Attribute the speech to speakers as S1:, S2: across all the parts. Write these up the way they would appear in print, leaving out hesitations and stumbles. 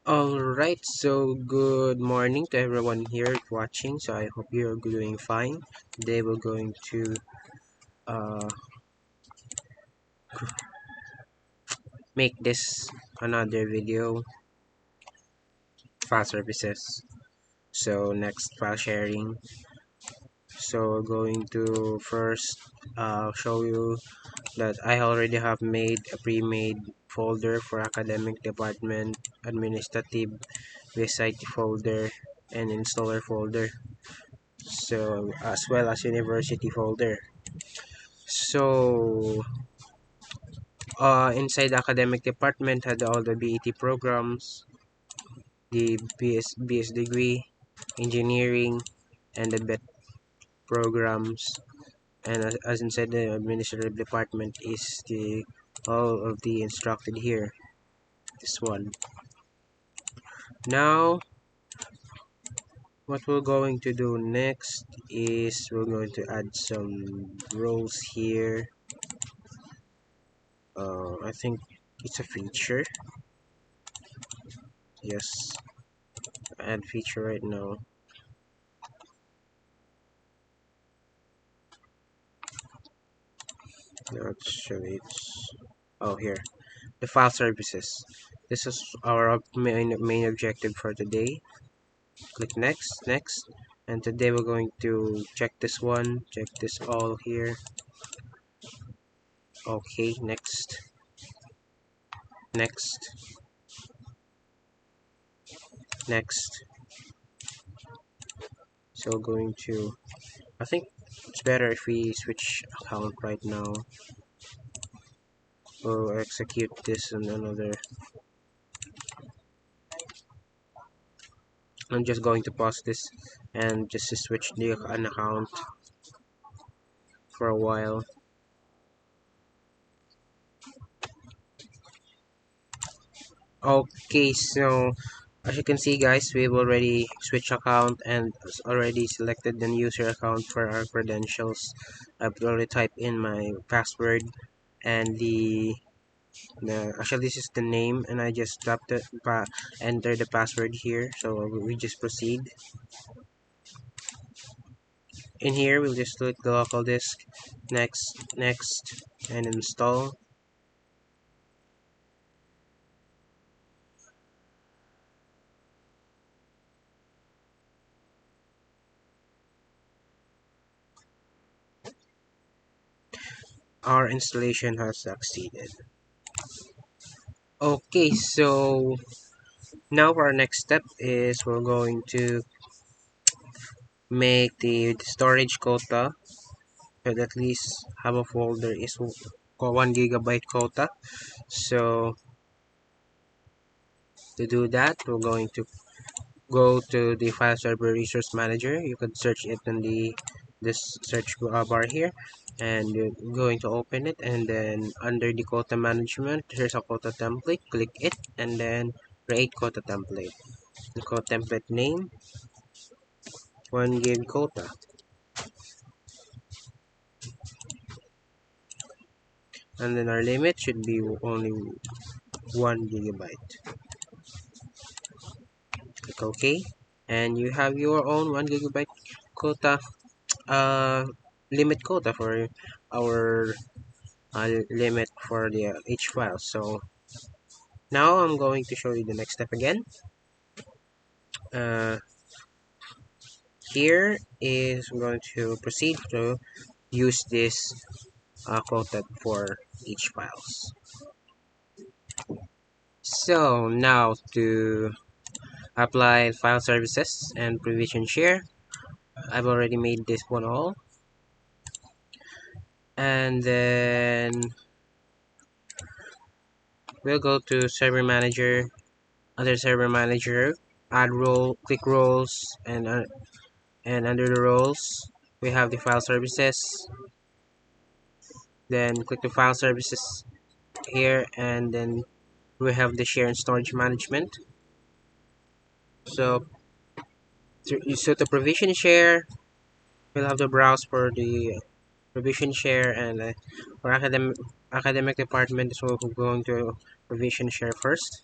S1: Alright, so good morning to everyone here watching. So I hope you're doing fine. Today we're going to uh, make this another video, file services. So next, file sharing. So we're going to first show you that I already have made a pre-made folder for academic department, administrative, website folder, and installer folder. So as well as university folder. So inside the academic department had all the BET programs, the BS degree, engineering, and the BET programs. And as inside the administrative department is the all of the instructed here. This one. Now, what we're going to do next is we're going to add some roles here. I think it's a feature. Yes, add feature right now. Actually, it's here, the file services. This is our main objective for today. Click next, and today we're going to check this one, check this all here. Okay, next, next. So going to, I think it's better if we switch account right now. We'll execute this in another. I'm just going to pause this and just to switch an account for a while. Okay, so as you can see guys, we've already switched account and already selected the user account for our credentials. I've already typed in my password and actually this is the name, and I just dropped it, enter the password here. So we just proceed. In here we'll just click the local disk, next, and install. Our installation has succeeded. Okay, so now our next step is we're going to make the storage quota, but at least have a folder is 1 GB quota. So to do that, we're going to go to the file server resource manager. You could search it in this search bar here, and you're going to open it, and then under the quota management here's a quota template. Click it and then create quota template. The quota template name 1 GB quota, and then our limit should be only 1 GB. Click OK, and you have your own 1 GB quota uh, limit quota for our limit for the each file. So now I'm going to show you the next step again. Uh, Here is I'm going to proceed to use this quota for each files. So now to apply file services and provision share, I've already made this one all, and then we'll go to server manager, under server manager, add role, click roles, and under the roles we have the file services. Then click the file services here, and then we have the share and storage management. So to provision share, we'll have to browse for the provision share, and for academic department, so we're going to provision share first.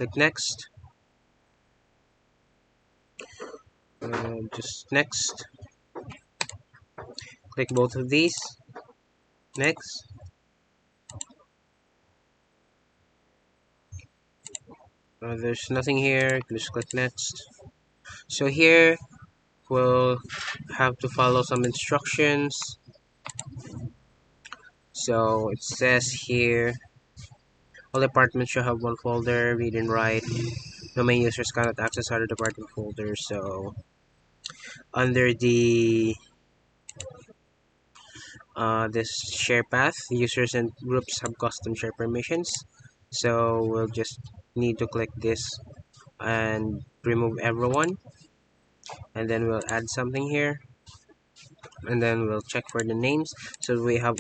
S1: Click next. Just next. Click both of these. Next. There's nothing here. Just click next. So here we'll have to follow some instructions. So it says here, all departments should have one folder, read and write. Domain users cannot access other department folders. So under the this share path, users and groups have custom share permissions. So we'll just need to click this and remove everyone, and then we'll add something here, and then we'll check for the names. So we have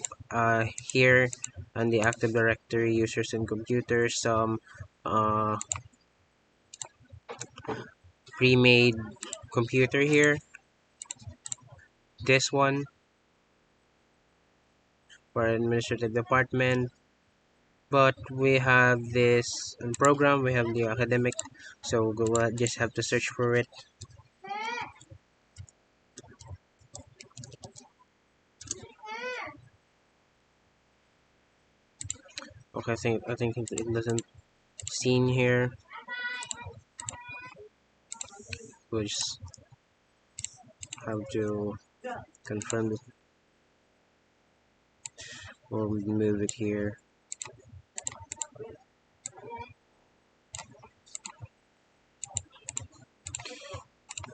S1: here on the Active Directory users and computers some uh, pre-made computer here. This one for administrative department, but we have this program, we have the academic, so we'll just have to search for it. Okay, I think it doesn't seen here. We'll just have to confirm it. We'll move it here.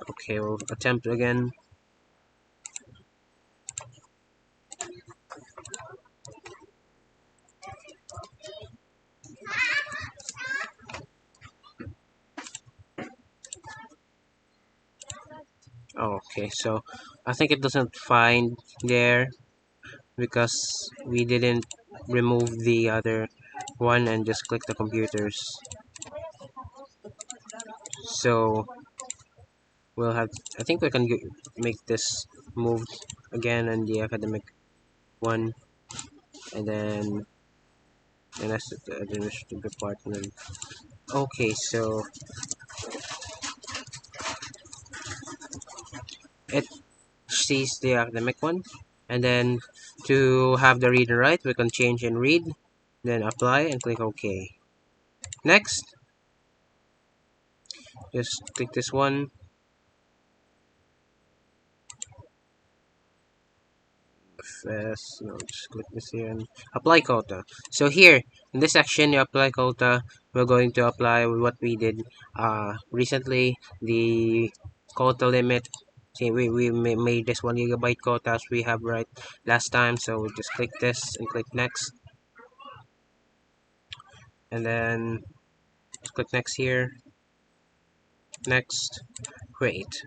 S1: Okay, we'll attempt again. Okay, so I think it doesn't find there because we didn't remove the other one and just click the computers. So we'll have, I think we can make this move again on the academic one, and then and that's the administrative department. Okay, so it sees the academic one, and then to have the read and write, we can change and read, then apply and click OK. Next, just click this one. No, just click this here and apply quota. So here in this section, you apply quota. We're going to apply what we did recently, the quota limit. See, we made this 1 GB quota as we have right last time. So we just click this and click next, and then click next here. Next, create.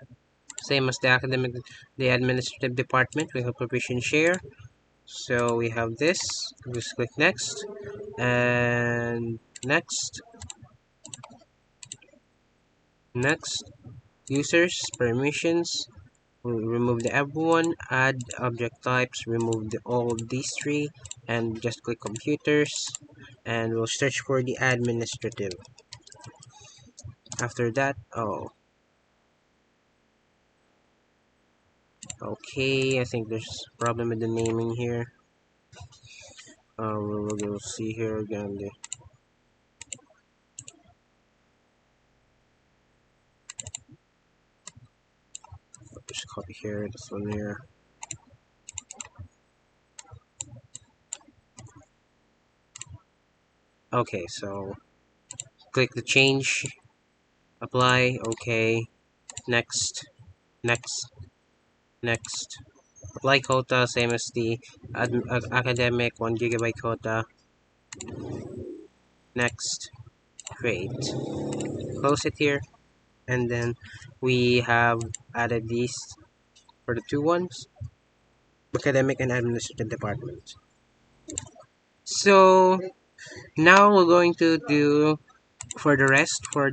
S1: Same as the academic, the administrative department, we have provision share. So we have this, just click next, and next, users, permissions, we'll remove the everyone, add object types, remove all these three, and just click computers, and we'll search for the administrative. After that, okay, I think there's a problem with the naming here. We'll see here again. Just copy here, this one here. Okay, so click the change, apply, okay, next, next, next. Apply quota, same as the academic 1 GB quota. Next, create. Close it here, and then we have added these for the two ones, academic and administrative department. So now we're going to do for the rest for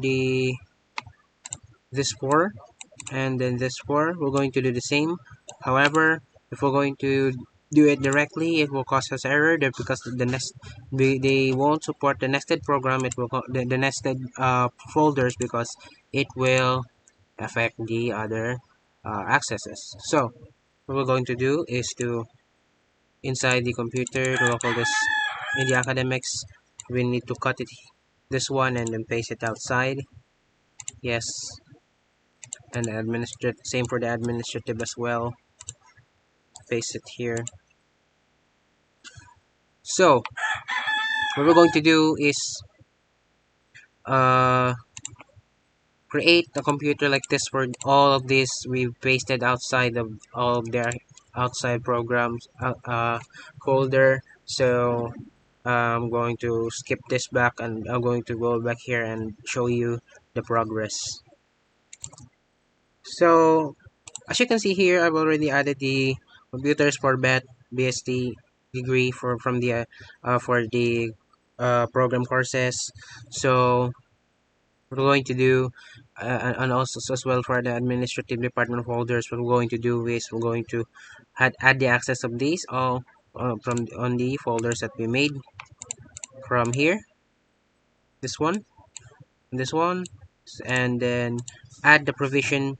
S1: this four, and then this four we're going to do the same. However, if we're going to do it directly, it will cause us error because they won't support the nested program. It will the nested folders because it will affect the other accesses. So what we're going to do is to inside the computer to local this in the academics, we need to cut it this one and then paste it outside. Yes, and administrative, same for the administrative as well. Paste it here. So what we're going to do is uh create a computer like this for all of this. We pasted outside of all of their outside programs folder. So I'm going to skip this back and I'm going to go back here and show you the progress. So as you can see here, I've already added the computers for BST degree from the for the program courses. So what we're going to do and also as well for the administrative department folders, what we're going to do is we're going to add the access of these all from on the folders that we made from here, this one, and then add the provision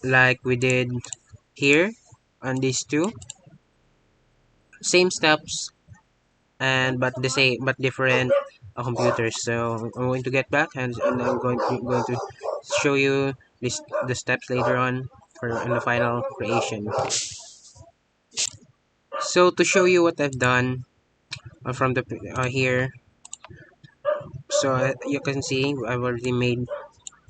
S1: like we did here on these two same steps, and but the same but different computers. So I'm going to get back and I'm going to show you this the steps later on for in the final creation. So to show you what I've done from the here, so you can see I've already made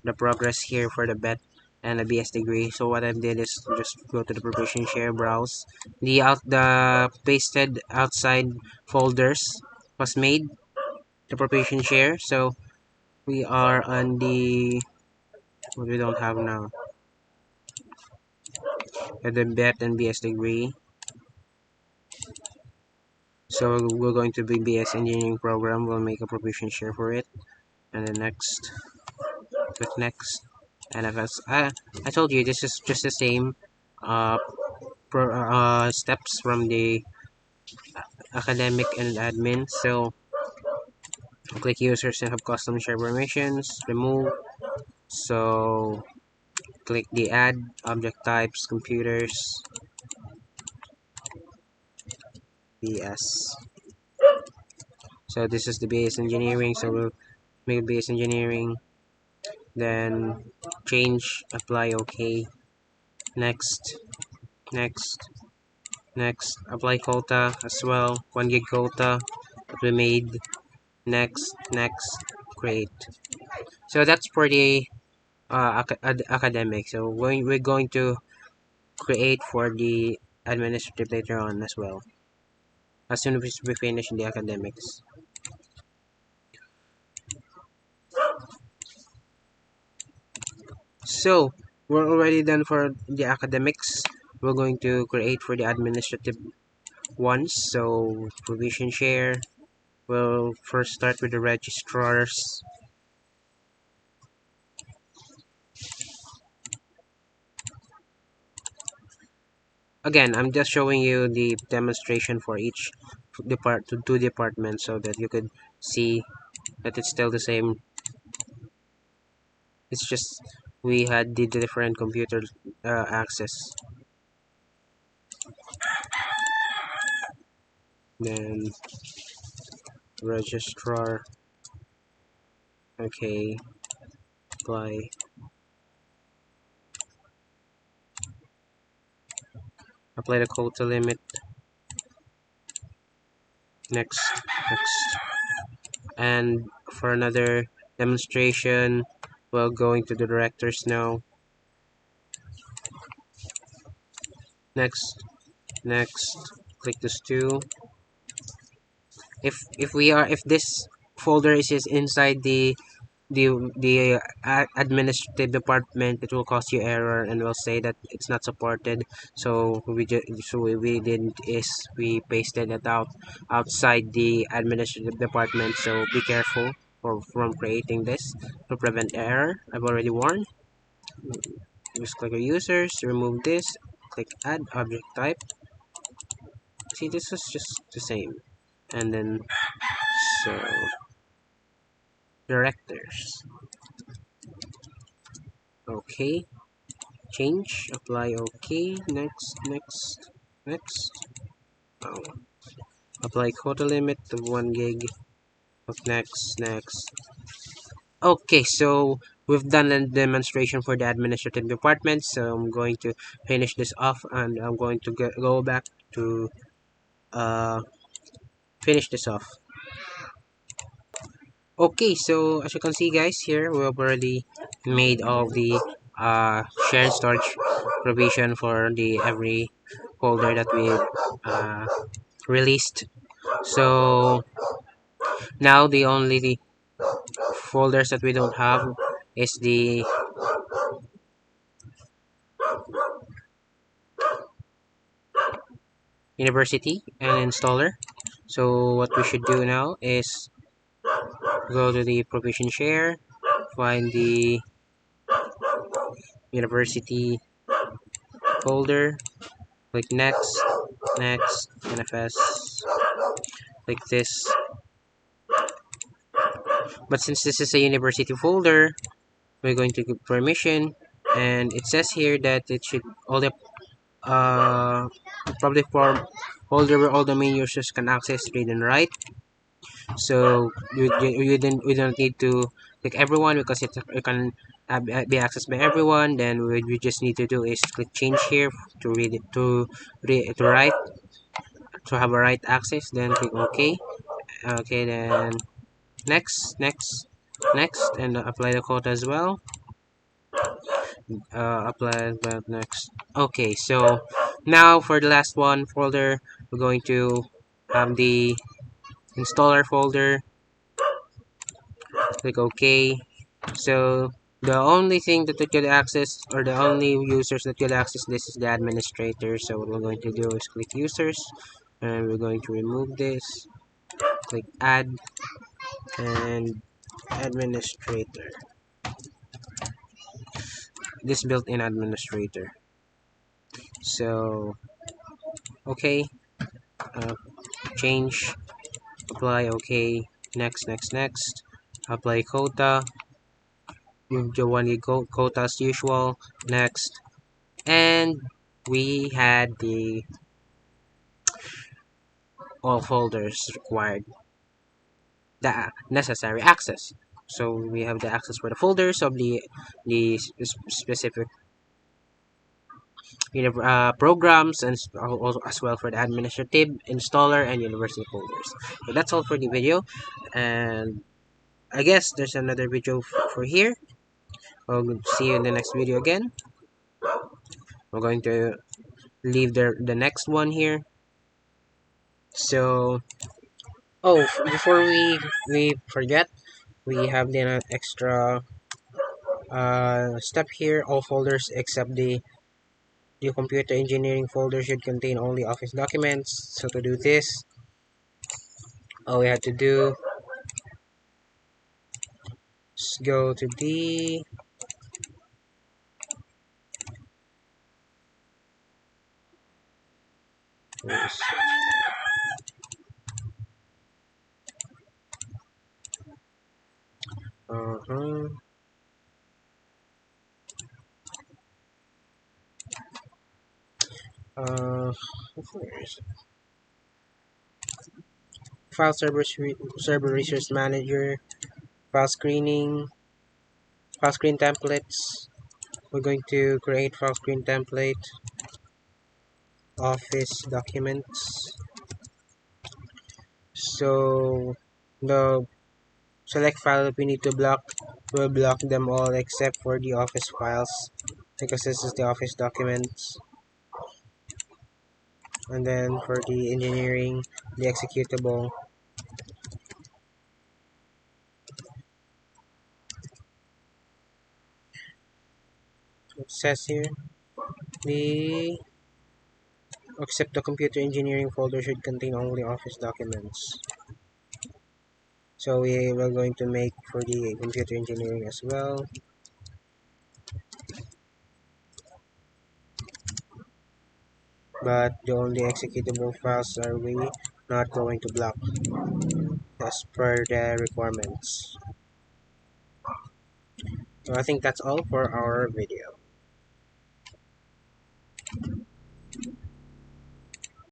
S1: the progress here for the bet and the BS degree. So what I did is just go to the provision share, browse the pasted outside folders was made the provision share. So we are on the what we don't have now the bet and BS degree. So we're going to be BS engineering program. We'll make a provision share for it, and then next, click next. And I told you this is just the same uh, steps from the academic and admin. So click users and have custom share permissions, remove. So click the add object types, computers, BS. So this is the base engineering. So we'll make base engineering, then change, apply, OK. Next, next, next, apply quota as well. 1 gig quota that we made. Next, next, create. So that's for the academic. So we're going to create for the administrative later on as well. As soon as we finish the academics. So we're already done for the academics. We're going to create for the administrative ones. So provision share. We'll first start with the registrars. Again, I'm just showing you the demonstration for each two departments so that you could see that it's still the same. It's just we had the different computer access. Then registrar. Okay, apply. Apply the quota limit. Next, next. And for another demonstration, we're going to the directors now. Next, next. Click this two. If this folder is just inside the administrative department, it will cause you error and will say that it's not supported. So we did is we pasted it outside the administrative department. So be careful from creating this to prevent error. I've already warned. Just click on users, remove this, click add object type, see, this is just the same. And then, so, directors. Okay, change, apply, okay, next. Oh, apply quota limit to 1 gig. Next. Okay, so we've done a demonstration for the administrative department, so I'm going to finish this off and I'm going to go back to uh, finish this off. Okay, so as you can see guys here, we have already made all the share and storage provision for the every folder that we uh, released. So now the only folders that we don't have is the university and installer. So what we should do now is go to the provision share, find the university folder, click next, NFS, like this. But since this is a university folder, we're going to give permission, and it says here that it should all the public form folder where all domain users can access, read, and write. So we don't need to click everyone because it can be accessed by everyone. Then what we just need to do is click change here to read it to write to have a write access. Then click OK. Okay, then next, and apply the code as well. Apply but next. Okay, so now for the last one folder, we're going to have the installer folder. Click OK. So the only thing that we could access, or the only users that could access this, is the administrator. So what we're going to do is click users, and we're going to remove this. Click add and administrator. This built-in administrator. So okay, uh, change, apply, okay, next. Apply quota. Move the 1 gig quota as usual. Next. And we had the all folders required the necessary access. So we have the access for the folders of the specific programs, and also as well for the administrative, installer, and university folders. So that's all for the video, and I guess there's another video for here. I'll see you in the next video again. We're going to leave the next one here. So before we forget, we have the extra step here. All folders except the computer engineering folder should contain only office documents. So to do this, all we have to do is go to the uh-huh. uh where is it? File server resource manager, file screening, file screen templates. We're going to create file screen template, office documents. So the select file that we need to block, we'll block them all except for the office files because this is the office documents. And then for the engineering, the executable, it says here the except the computer engineering folder should contain only office documents. So we are going to make for the computer engineering as well. but the only executable files are we not going to block as per the requirements. So I think that's all for our video.